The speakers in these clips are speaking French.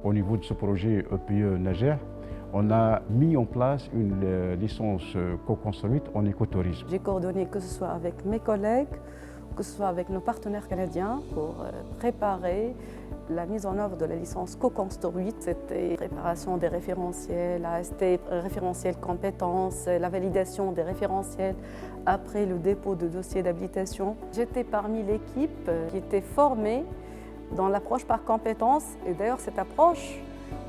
Au niveau de ce projet EPE Najer, on a mis en place une licence co-construite en écotourisme. J'ai coordonné que ce soit avec mes collègues, que ce soit avec nos partenaires canadiens pour préparer la mise en œuvre de la licence co-construite. C'était préparation des référentiels, AST, référentiels compétences, la validation des référentiels après le dépôt de dossier d'habilitation. J'étais parmi l'équipe qui était formée dans l'approche par compétences. Et d'ailleurs, cette approche,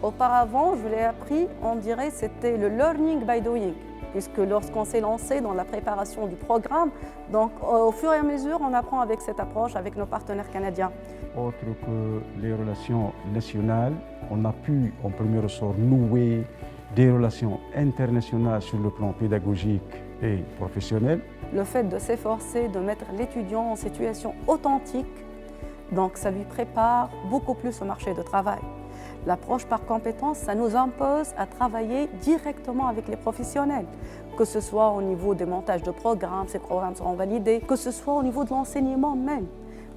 auparavant, je l'ai appris, on dirait c'était le learning by doing, puisque lorsqu'on s'est lancé dans la préparation du programme, donc au fur et à mesure, on apprend avec cette approche, avec nos partenaires canadiens. Autre que les relations nationales, on a pu, en premier ressort, nouer des relations internationales sur le plan pédagogique et professionnel. Le fait de s'efforcer de mettre l'étudiant en situation authentique, donc ça lui prépare beaucoup plus au marché du travail. L'approche par compétences, ça nous impose à travailler directement avec les professionnels, que ce soit au niveau des montages de programmes, ces programmes seront validés, que ce soit au niveau de l'enseignement même,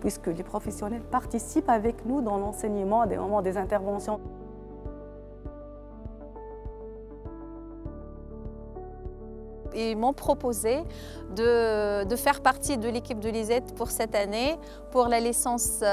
puisque les professionnels participent avec nous dans l'enseignement à des moments des interventions. Ils m'ont proposé de faire partie de l'équipe de l'ISET pour cette année, pour la licence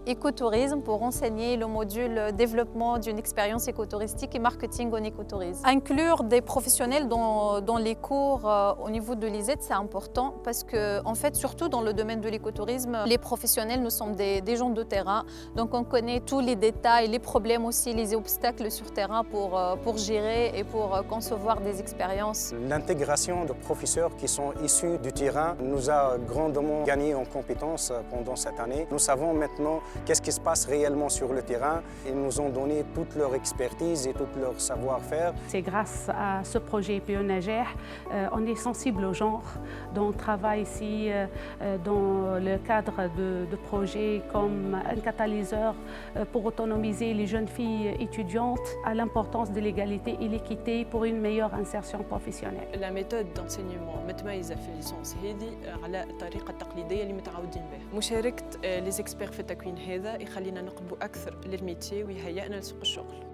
écotourisme, pour enseigner le module développement d'une expérience écotouristique et marketing en écotourisme. Inclure des professionnels dans les cours au niveau de l'ISET, c'est important parce que, en fait, surtout dans le domaine de l'écotourisme, les professionnels, nous sommes des gens de terrain, donc on connaît tous les détails, les problèmes aussi, les obstacles sur terrain pour gérer et pour concevoir des expériences. L'intégration de professeurs qui sont issus du terrain nous a grandement gagné en compétences pendant cette année. Nous savons maintenant qu'est-ce qui se passe réellement sur le terrain. Ils nous ont donné toute leur expertise et tout leur savoir-faire. C'est grâce à ce projet EPE Najer, on est sensible au genre. Donc on travaille ici dans le cadre de projets comme un catalyseur pour autonomiser les jeunes filles étudiantes à l'importance de l'égalité et l'équité pour une meilleure insertion professionnelle. La méthode d'enseignement متميزة في الليسانس هذه على الطريقة التقليدية اللي متعودين بها. مشاركة لي زيكسبير في التكوين هذا يخلينا نقربوا أكثر للميتي ويهيئنا لسوق الشغل.